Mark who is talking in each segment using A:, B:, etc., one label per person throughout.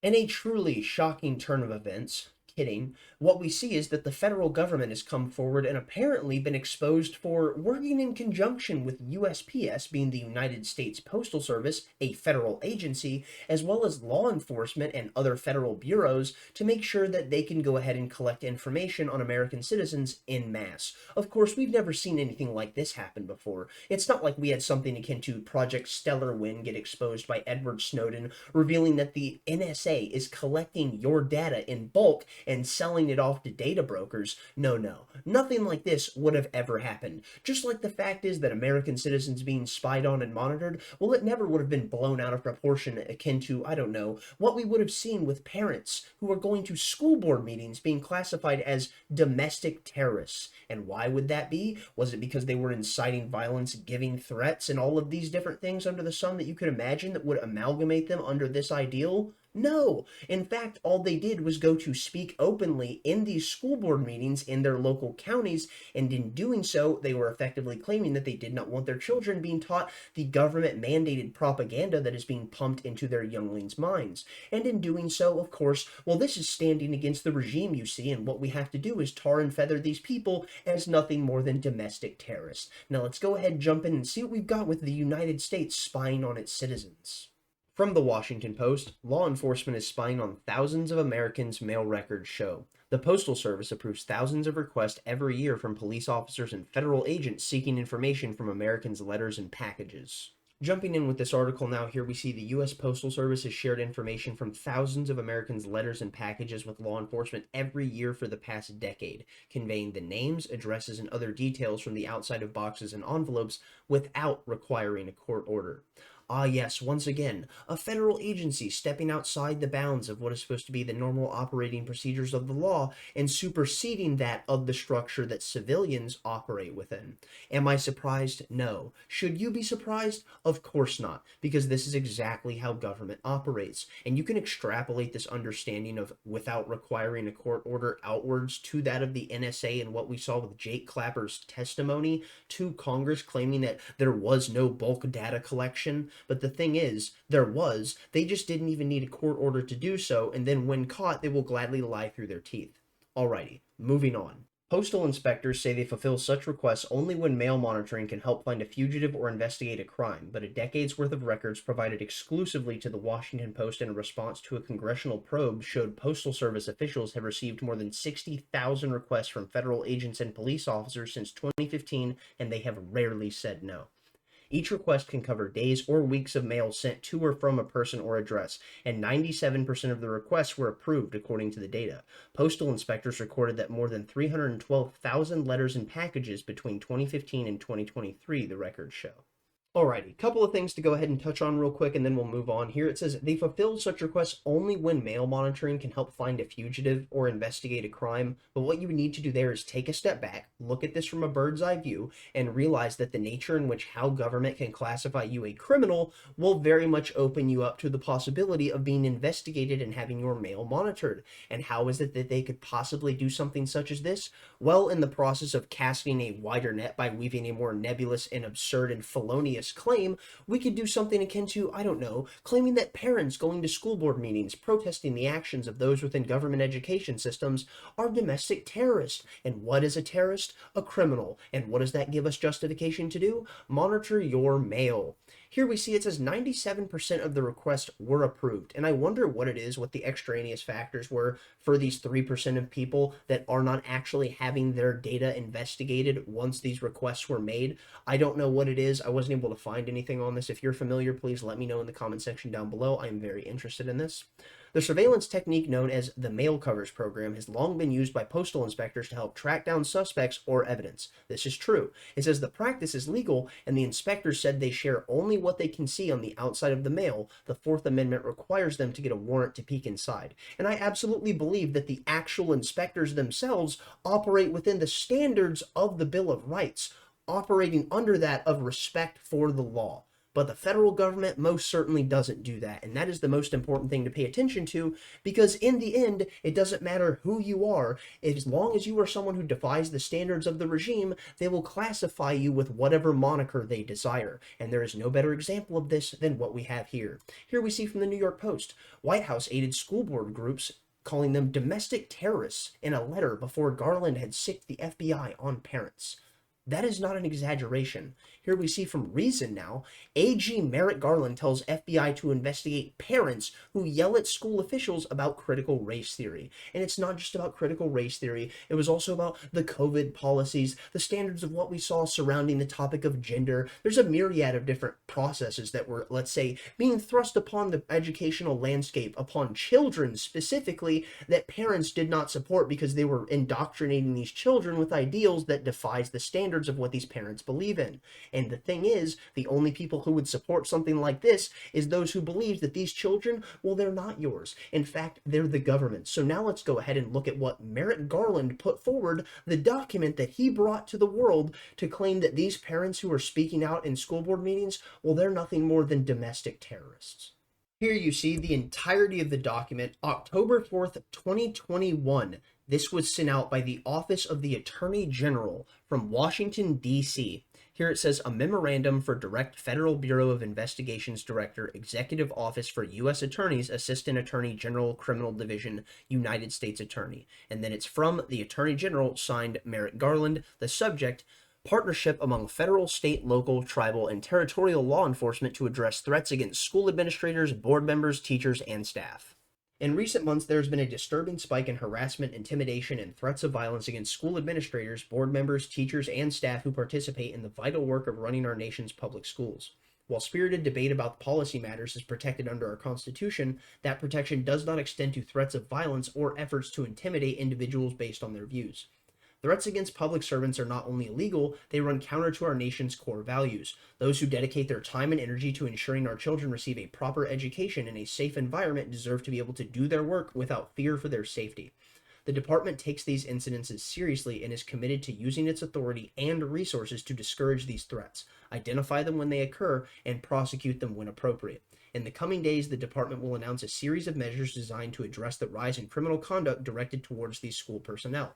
A: In a truly shocking turn of events, kidding, what we see is that the federal government has come forward and apparently been exposed for working in conjunction with USPS, being the United States Postal Service, a federal agency, as well as law enforcement and other federal bureaus to make sure that they can go ahead and collect information on American citizens en masse. Of course, we've never seen anything like this happen before. It's not like we had something akin to Project Stellar Wind get exposed by Edward Snowden, revealing that the NSA is collecting your data in bulk and selling it off to data brokers. No, no, nothing like this would have ever happened. Just like the fact is that American citizens being spied on and monitored, well, it never would have been blown out of proportion akin to, I don't know, what we would have seen with parents who are going to school board meetings being classified as domestic terrorists. And why would that be? Was it because they were inciting violence, giving threats, and all of these different things under the sun that you could imagine that would amalgamate them under this ideal? No. In fact, all they did was go to speak openly in these school board meetings in their local counties, and in doing so, they were effectively claiming that they did not want their children being taught the government-mandated propaganda that is being pumped into their younglings' minds. And in doing so, of course, well, this is standing against the regime, you see, and what we have to do is tar and feather these people as nothing more than domestic terrorists. Now let's go ahead and jump in and see what we've got with the United States spying on its citizens. From the Washington Post, law enforcement is spying on thousands of Americans' mail records show. The Postal Service approves thousands of requests every year from police officers and federal agents seeking information from Americans' letters and packages. Jumping in with this article now, here we see the U.S. Postal Service has shared information from thousands of Americans' letters and packages with law enforcement every year for the past decade, conveying the names, addresses, and other details from the outside of boxes and envelopes without requiring a court order. Ah, yes, once again, a federal agency stepping outside the bounds of what is supposed to be the normal operating procedures of the law and superseding that of the structure that civilians operate within. Am I surprised? No. Should you be surprised? Of course not, because this is exactly how government operates. And you can extrapolate this understanding of without requiring a court order outwards to that of the NSA and what we saw with Jake Clapper's testimony to Congress claiming that there was no bulk data collection. But the thing is, they just didn't even need a court order to do so, and then when caught, they will gladly lie through their teeth. Alrighty, moving on. Postal inspectors say they fulfill such requests only when mail monitoring can help find a fugitive or investigate a crime, but a decade's worth of records provided exclusively to the Washington Post in response to a congressional probe showed Postal Service officials have received more than 60,000 requests from federal agents and police officers since 2015, and they have rarely said no. Each request can cover days or weeks of mail sent to or from a person or address, and 97% of the requests were approved according to the data. Postal inspectors recorded that more than 312,000 letters and packages between 2015 and 2023, the records show. Alrighty, couple of things to go ahead and touch on real quick and then we'll move on. Here it says they fulfill such requests only when mail monitoring can help find a fugitive or investigate a crime. But what you need to do there is take a step back, look at this from a bird's eye view, and realize that the nature in which how government can classify you a criminal will very much open you up to the possibility of being investigated and having your mail monitored. And how is it that they could possibly do something such as this? Well, in the process of casting a wider net by weaving a more nebulous and absurd and felonious claim, we could do something akin to, I don't know, claiming that parents going to school board meetings protesting the actions of those within government education systems are domestic terrorists. And what is a terrorist? A criminal. And what does that give us justification to do? Monitor your mail. Here we see it says 97% of the requests were approved, and I wonder what it is, what the extraneous factors were for these 3% of people that are not actually having their data investigated once these requests were made. I don't know what it is. I wasn't able to find anything on this. If you're familiar, please let me know in the comment section down below. I am very interested in this. The surveillance technique known as the mail covers program has long been used by postal inspectors to help track down suspects or evidence. This is true. It says the practice is legal, and the inspectors said they share only what they can see on the outside of the mail. The Fourth Amendment requires them to get a warrant to peek inside. And I absolutely believe that the actual inspectors themselves operate within the standards of the Bill of Rights, operating under that of respect for the law. But the federal government most certainly doesn't do that. And that is the most important thing to pay attention to, because in the end, it doesn't matter who you are. As long as you are someone who defies the standards of the regime, they will classify you with whatever moniker they desire. And there is no better example of this than what we have here. Here we see from the New York Post, White House aided school board groups, calling them domestic terrorists in a letter before Garland had sicked the FBI on parents. That is not an exaggeration. Here we see from Reason Now, AG Merrick Garland tells FBI to investigate parents who yell at school officials about critical race theory. And it's not just about critical race theory, it was also about the COVID policies, the standards of what we saw surrounding the topic of gender. There's a myriad of different processes that were, let's say, being thrust upon the educational landscape, upon children specifically, that parents did not support because they were indoctrinating these children with ideals that defies the standards of what these parents believe in. And the thing is, the only people who would support something like this is those who believe that these children, well, they're not yours. In fact, they're the government. So now let's go ahead and look at what Merrick Garland put forward, the document that he brought to the world to claim that these parents who are speaking out in school board meetings, well, they're nothing more than domestic terrorists. Here you see the entirety of the document, October 4th, 2021. This was sent out by the Office of the Attorney General from Washington, D.C. Here it says, a memorandum for Direct Federal Bureau of Investigations Director, Executive Office for U.S. Attorneys, Assistant Attorney General, Criminal Division, United States Attorney. And then it's from the Attorney General, signed Merrick Garland. The subject, partnership among federal, state, local, tribal, and territorial law enforcement to address threats against school administrators, board members, teachers, and staff. In recent months, there has been a disturbing spike in harassment, intimidation, and threats of violence against school administrators, board members, teachers, and staff who participate in the vital work of running our nation's public schools. While spirited debate about policy matters is protected under our Constitution, that protection does not extend to threats of violence or efforts to intimidate individuals based on their views. Threats against public servants are not only illegal, they run counter to our nation's core values. Those who dedicate their time and energy to ensuring our children receive a proper education in a safe environment deserve to be able to do their work without fear for their safety. The department takes these incidences seriously and is committed to using its authority and resources to discourage these threats, identify them when they occur, and prosecute them when appropriate. In the coming days, the department will announce a series of measures designed to address the rise in criminal conduct directed towards these school personnel.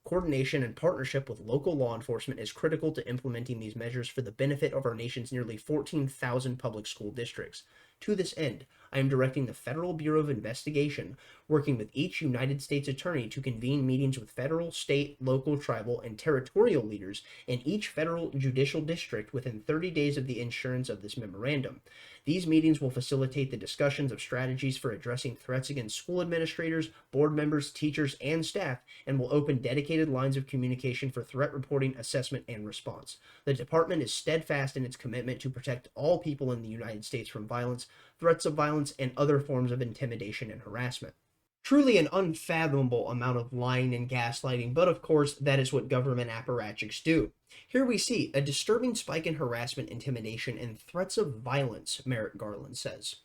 A: Coordination and partnership with local law enforcement is critical to implementing these measures for the benefit of our nation's nearly 14,000 public school districts. To this end, I am directing the Federal Bureau of Investigation, working with each United States attorney, to convene meetings with federal, state, local, tribal, and territorial leaders in each federal judicial district within 30 days of the issuance of this memorandum. These meetings will facilitate the discussions of strategies for addressing threats against school administrators, board members, teachers, and staff, and will open dedicated lines of communication for threat reporting, assessment, and response. The department is steadfast in its commitment to protect all people in the United States from violence, threats of violence, and other forms of intimidation and harassment. Truly an unfathomable amount of lying and gaslighting, but of course, that is what government apparatchiks do. Here we see a disturbing spike in harassment, intimidation, and threats of violence, Merrick Garland says.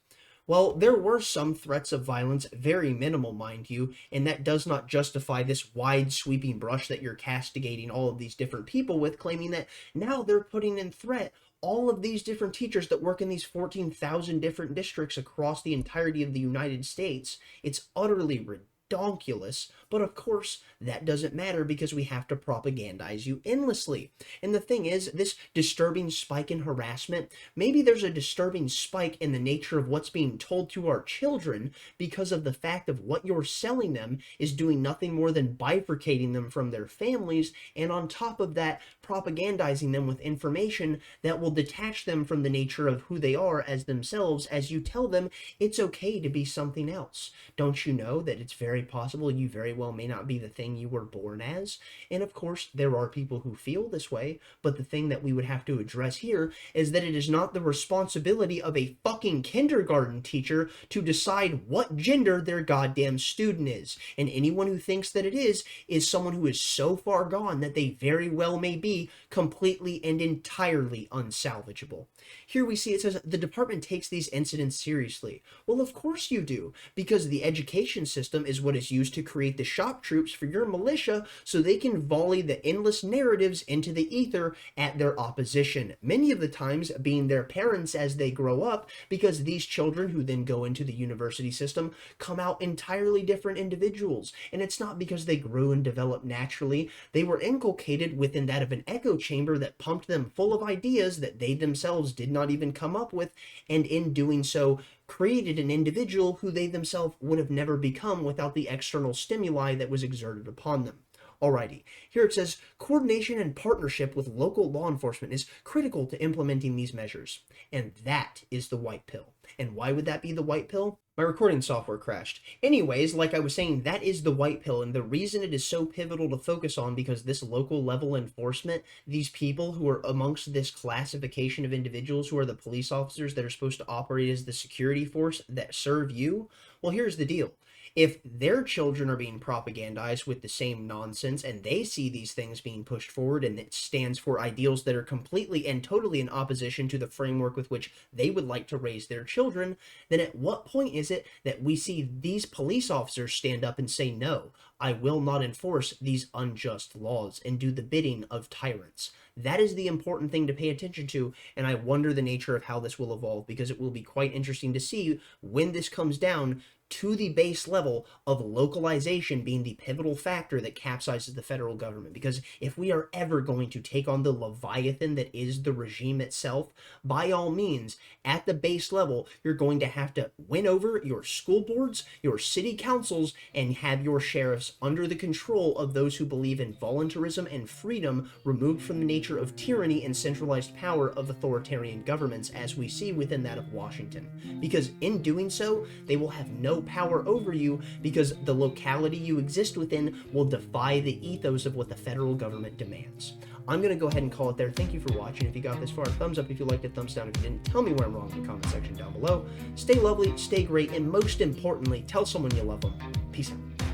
A: Well, there were some threats of violence, very minimal, mind you, and that does not justify this wide sweeping brush that you're castigating all of these different people with, claiming that now they're putting in threat all of these different teachers that work in these 14,000 different districts across the entirety of the United States. It's utterly ridiculous, but of course that doesn't matter because we have to propagandize you endlessly. And the thing is, this disturbing spike in harassment, maybe there's a disturbing spike in the nature of what's being told to our children because of the fact of what you're selling them is doing nothing more than bifurcating them from their families, and on top of that, propagandizing them with information that will detach them from the nature of who they are as themselves, as you tell them it's okay to be something else. Don't you know that it's very possible you very well may not be the thing you were born as? And of course, there are people who feel this way, but the thing that we would have to address here is that it is not the responsibility of a fucking kindergarten teacher to decide what gender their goddamn student is. And anyone who thinks that it is someone who is so far gone that they very well may be completely and entirely unsalvageable. Here we see it says the department takes these incidents seriously. Well, of course you do, because the education system is what is used to create the shock troops for your militia so they can volley the endless narratives into the ether at their opposition, many of the times being their parents as they grow up, because these children who then go into the university system come out entirely different individuals. And it's not because they grew and developed naturally. They were inculcated within that of an echo chamber that pumped them full of ideas that they themselves did not even come up with, and in doing so created an individual who they themselves would have never become without the external stimuli that was exerted upon them. Alrighty, here it says, coordination and partnership with local law enforcement is critical to implementing these measures. And that is the white pill. And why would that be the white pill? My recording software crashed. Anyways, like I was saying, that is the white pill, and the reason it is so pivotal to focus on, because this local level enforcement, these people who are amongst this classification of individuals who are the police officers that are supposed to operate as the security force that serve you, well, here's the deal. If their children are being propagandized with the same nonsense and they see these things being pushed forward and it stands for ideals that are completely and totally in opposition to the framework with which they would like to raise their children, then at what point is it that we see these police officers stand up and say, no, I will not enforce these unjust laws and do the bidding of tyrants? That is the important thing to pay attention to, and I wonder the nature of how this will evolve, because it will be quite interesting to see when this comes down to the base level of localization being the pivotal factor that capsizes the federal government. Because if we are ever going to take on the Leviathan that is the regime itself, by all means, at the base level, you're going to have to win over your school boards, your city councils, and have your sheriffs under the control of those who believe in voluntarism and freedom, removed from the nature of tyranny and centralized power of authoritarian governments, as we see within that of Washington. Because in doing so, they will have no power over you, because the locality you exist within will defy the ethos of what the federal government demands. I'm going to go ahead and call it there. Thank you for watching. If you got this far, thumbs up if you liked it, thumbs down if you didn't. Tell me where I'm wrong in the comment section down below. Stay lovely, stay great, and most importantly, tell someone you love them. Peace out.